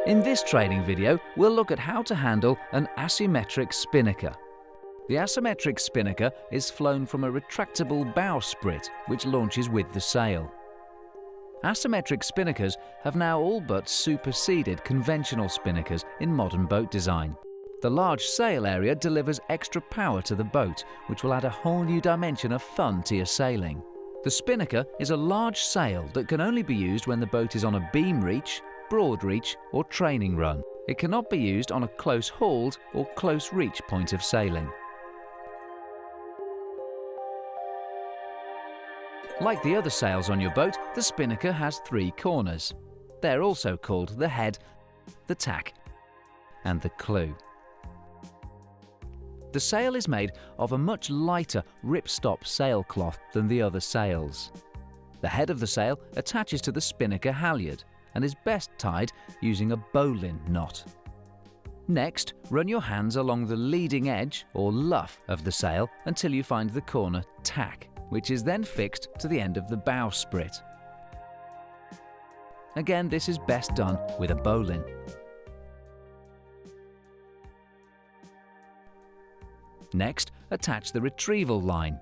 In this training video, we'll look at how to handle an asymmetric spinnaker. The asymmetric spinnaker is flown from a retractable bowsprit which launches with the sail. Asymmetric spinnakers have now all but superseded conventional spinnakers in modern boat design. The large sail area delivers extra power to the boat, which will add a whole new dimension of fun to your sailing. The spinnaker is a large sail that can only be used when the boat is on a beam reach, broad reach or training run. It cannot be used on a close hauled or close reach point of sailing. Like the other sails on your boat, the spinnaker has 3 corners. They're also called the head, the tack and the clew. The sail is made of a much lighter ripstop sailcloth than the other sails. The head of the sail attaches to the spinnaker halyard and is best tied using a bowline knot. Next, run your hands along the leading edge or luff of the sail until you find the corner tack, which is then fixed to the end of the bowsprit. Again, this is best done with a bowline. Next, attach the retrieval line.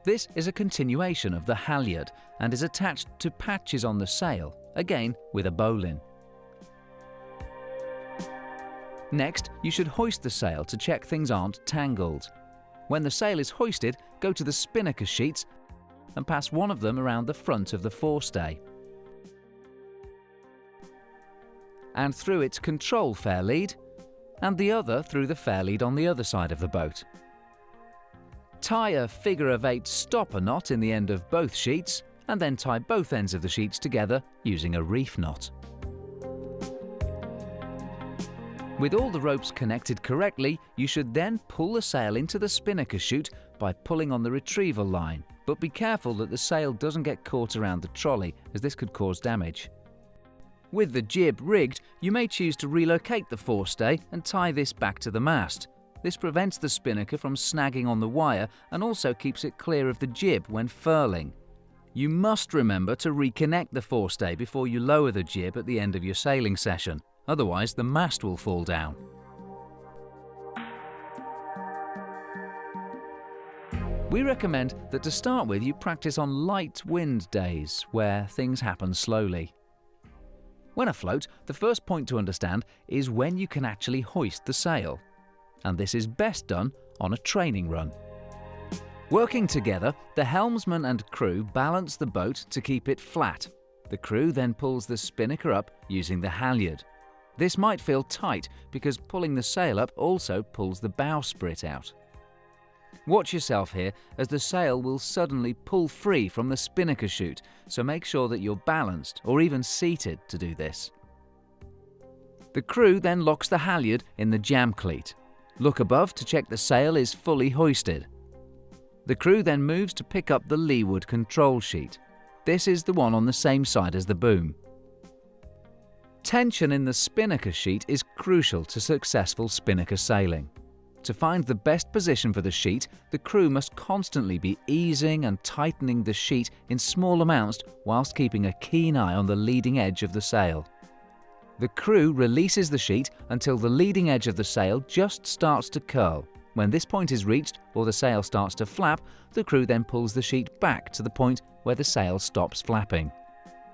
This is a continuation of the halyard and is attached to patches on the sail, again with a bowline. Next, you should hoist the sail to check things aren't tangled. When the sail is hoisted, go to the spinnaker sheets and pass one of them around the front of the forestay and through its control fairlead, and the other through the fairlead on the other side of the boat. Tie a figure-of-8 stopper knot in the end of both sheets and then tie both ends of the sheets together using a reef knot. With all the ropes connected correctly, you should then pull the sail into the spinnaker chute by pulling on the retrieval line, but be careful that the sail doesn't get caught around the trolley, as this could cause damage. With the jib rigged, you may choose to relocate the forestay and tie this back to the mast. This prevents the spinnaker from snagging on the wire and also keeps it clear of the jib when furling. You must remember to reconnect the forestay before you lower the jib at the end of your sailing session, otherwise the mast will fall down. We recommend that to start with you practice on light wind days where things happen slowly. When afloat, the first point to understand is when you can actually hoist the sail, and this is best done on a training run. Working together, the helmsman and crew balance the boat to keep it flat. The crew then pulls the spinnaker up using the halyard. This might feel tight because pulling the sail up also pulls the bowsprit out. Watch yourself here as the sail will suddenly pull free from the spinnaker chute, so make sure that you're balanced or even seated to do this. The crew then locks the halyard in the jam cleat. Look above to check the sail is fully hoisted. The crew then moves to pick up the leeward control sheet. This is the one on the same side as the boom. Tension in the spinnaker sheet is crucial to successful spinnaker sailing. To find the best position for the sheet, the crew must constantly be easing and tightening the sheet in small amounts whilst keeping a keen eye on the leading edge of the sail. The crew releases the sheet until the leading edge of the sail just starts to curl. When this point is reached or the sail starts to flap, the crew then pulls the sheet back to the point where the sail stops flapping.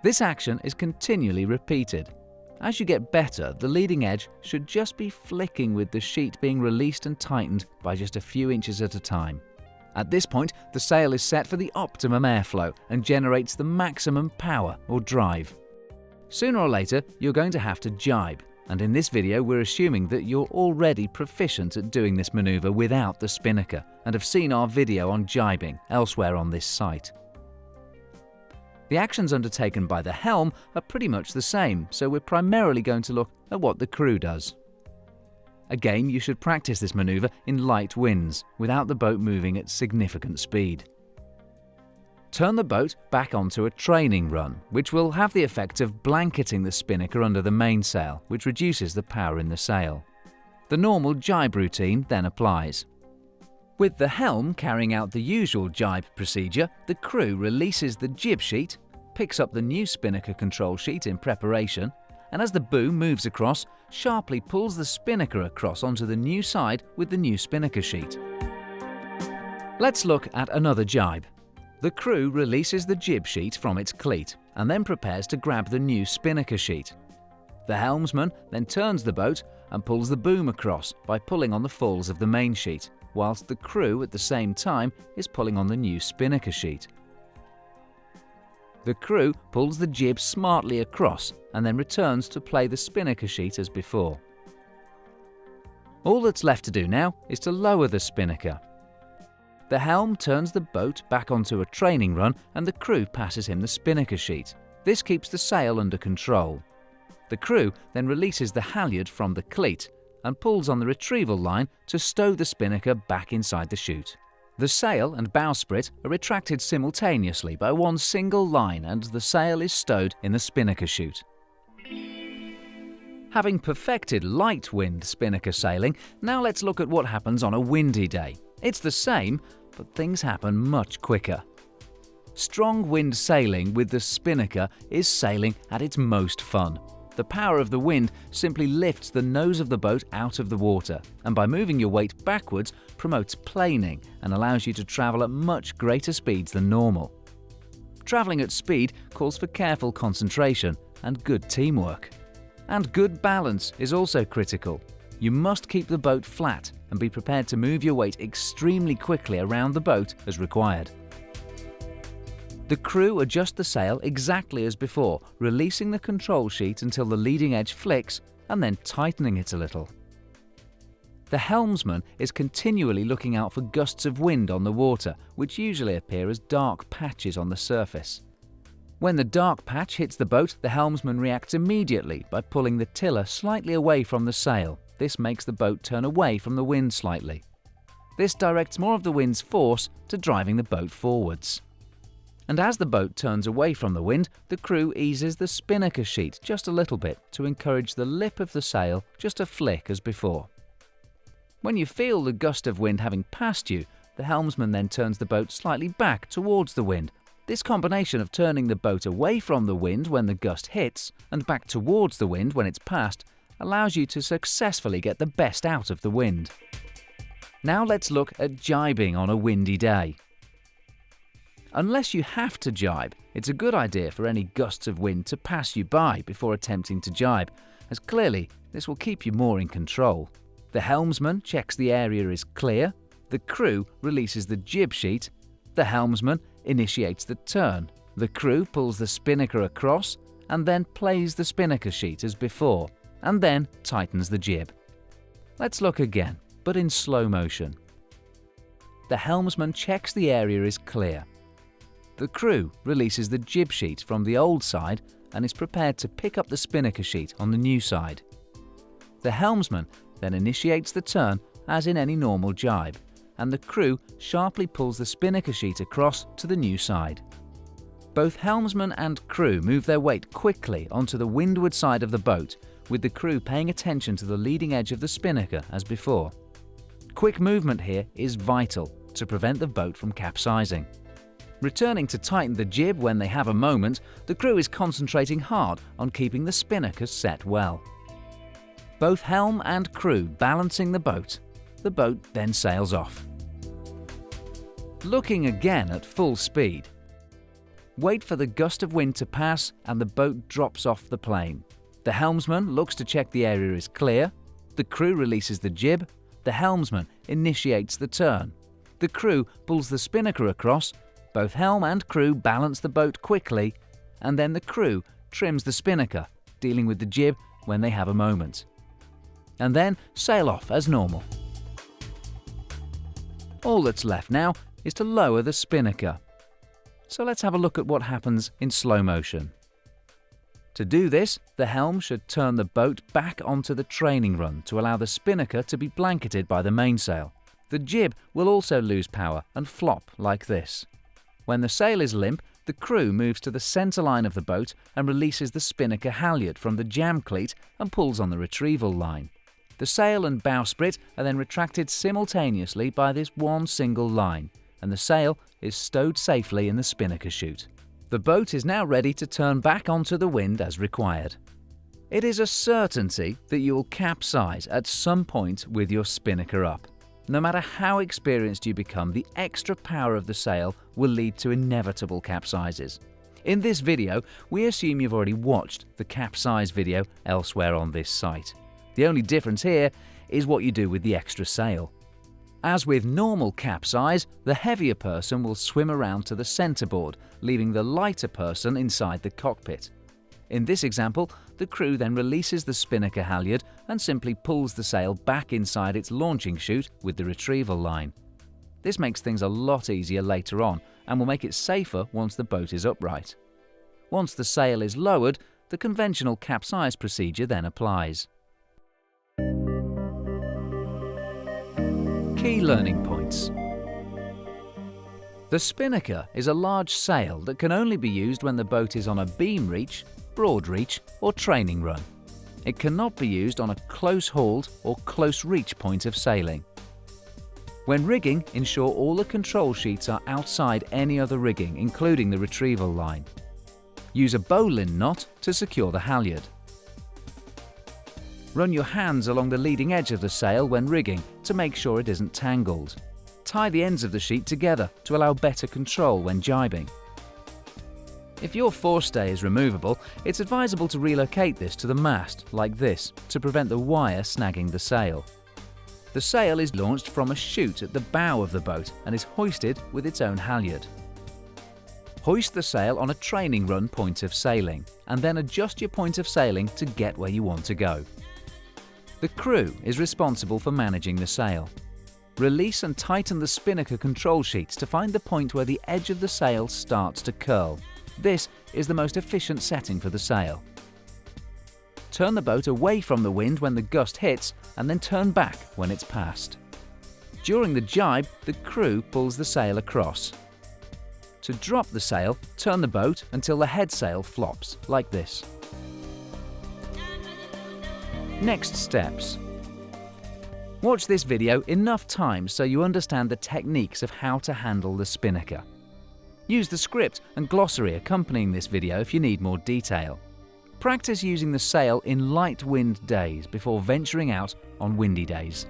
This action is continually repeated. As you get better, the leading edge should just be flicking with the sheet being released and tightened by just a few inches at a time. At this point, the sail is set for the optimum airflow and generates the maximum power or drive. Sooner or later, you're going to have to jibe, and in this video we're assuming that you're already proficient at doing this maneuver without the spinnaker and have seen our video on jibing elsewhere on this site. The actions undertaken by the helm are pretty much the same, so we're primarily going to look at what the crew does. Again, you should practice this maneuver in light winds, without the boat moving at significant speed. Turn the boat back onto a training run, which will have the effect of blanketing the spinnaker under the mainsail, which reduces the power in the sail. The normal jibe routine then applies. With the helm carrying out the usual jibe procedure, the crew releases the jib sheet, picks up the new spinnaker control sheet in preparation, and as the boom moves across, sharply pulls the spinnaker across onto the new side with the new spinnaker sheet. Let's look at another jibe. The crew releases the jib sheet from its cleat and then prepares to grab the new spinnaker sheet. The helmsman then turns the boat and pulls the boom across by pulling on the falls of the main sheet, whilst the crew at the same time is pulling on the new spinnaker sheet. The crew pulls the jib smartly across and then returns to play the spinnaker sheet as before. All that's left to do now is to lower the spinnaker. The helm turns the boat back onto a training run and the crew passes him the spinnaker sheet. This keeps the sail under control. The crew then releases the halyard from the cleat and pulls on the retrieval line to stow the spinnaker back inside the chute. The sail and bowsprit are retracted simultaneously by one single line and the sail is stowed in the spinnaker chute. Having perfected light wind spinnaker sailing, now let's look at what happens on a windy day. It's the same, but things happen much quicker. Strong wind sailing with the spinnaker is sailing at its most fun. The power of the wind simply lifts the nose of the boat out of the water, and by moving your weight backwards promotes planing and allows you to travel at much greater speeds than normal. Travelling at speed calls for careful concentration and good teamwork. And good balance is also critical. You must keep the boat flat and be prepared to move your weight extremely quickly around the boat as required. The crew adjust the sail exactly as before, releasing the control sheet until the leading edge flicks and then tightening it a little. The helmsman is continually looking out for gusts of wind on the water, which usually appear as dark patches on the surface. When the dark patch hits the boat, the helmsman reacts immediately by pulling the tiller slightly away from the sail. This makes the boat turn away from the wind slightly. This directs more of the wind's force to driving the boat forwards. And as the boat turns away from the wind, the crew eases the spinnaker sheet just a little bit to encourage the lip of the sail just to flick as before. When you feel the gust of wind having passed you, the helmsman then turns the boat slightly back towards the wind. This combination of turning the boat away from the wind when the gust hits and back towards the wind when it's passed allows you to successfully get the best out of the wind. Now let's look at jibing on a windy day. Unless you have to jibe, it's a good idea for any gusts of wind to pass you by before attempting to jibe, as clearly this will keep you more in control. The helmsman checks the area is clear, the crew releases the jib sheet, the helmsman initiates the turn, the crew pulls the spinnaker across and then plays the spinnaker sheet as before, and then tightens the jib. Let's look again, but in slow motion. The helmsman checks the area is clear. The crew releases the jib sheet from the old side and is prepared to pick up the spinnaker sheet on the new side. The helmsman then initiates the turn as in any normal jibe, and the crew sharply pulls the spinnaker sheet across to the new side. Both helmsman and crew move their weight quickly onto the windward side of the boat, with the crew paying attention to the leading edge of the spinnaker as before. Quick movement here is vital to prevent the boat from capsizing. Returning to tighten the jib when they have a moment, the crew is concentrating hard on keeping the spinnaker set well. Both helm and crew balancing the boat then sails off. Looking again at full speed. Wait for the gust of wind to pass and the boat drops off the plane. The helmsman looks to check the area is clear, the crew releases the jib, the helmsman initiates the turn. The crew pulls the spinnaker across, both helm and crew balance the boat quickly, and then the crew trims the spinnaker, dealing with the jib when they have a moment. And then sail off as normal. All that's left now is to lower the spinnaker. So let's have a look at what happens in slow motion. To do this, the helm should turn the boat back onto the training run to allow the spinnaker to be blanketed by the mainsail. The jib will also lose power and flop like this. When the sail is limp, the crew moves to the centre line of the boat and releases the spinnaker halyard from the jam cleat and pulls on the retrieval line. The sail and bowsprit are then retracted simultaneously by this one single line, and the sail is stowed safely in the spinnaker chute. The boat is now ready to turn back onto the wind as required. It is a certainty that you will capsize at some point with your spinnaker up. No matter how experienced you become, the extra power of the sail will lead to inevitable capsizes. In this video, we assume you've already watched the capsize video elsewhere on this site. The only difference here is what you do with the extra sail. As with normal capsize, the heavier person will swim around to the centerboard, leaving the lighter person inside the cockpit. In this example, the crew then releases the spinnaker halyard and simply pulls the sail back inside its launching chute with the retrieval line. This makes things a lot easier later on and will make it safer once the boat is upright. Once the sail is lowered, the conventional capsize procedure then applies. Key learning points. The spinnaker is a large sail that can only be used when the boat is on a beam reach, broad reach or training run. It cannot be used on a close hauled or close reach point of sailing. When rigging, ensure all the control sheets are outside any other rigging, including the retrieval line. Use a bowline knot to secure the halyard. Run your hands along the leading edge of the sail when rigging to make sure it isn't tangled. Tie the ends of the sheet together to allow better control when jibing. If your forestay is removable, it's advisable to relocate this to the mast, like this, to prevent the wire snagging the sail. The sail is launched from a chute at the bow of the boat and is hoisted with its own halyard. Hoist the sail on a training run point of sailing, and then adjust your point of sailing to get where you want to go. The crew is responsible for managing the sail. Release and tighten the spinnaker control sheets to find the point where the edge of the sail starts to curl. This is the most efficient setting for the sail. Turn the boat away from the wind when the gust hits and then turn back when it's passed. During the jibe, the crew pulls the sail across. To drop the sail, turn the boat until the head sail flops, like this. Next steps. Watch this video enough times so you understand the techniques of how to handle the spinnaker. Use the script and glossary accompanying this video if you need more detail. Practice using the sail in light wind days before venturing out on windy days.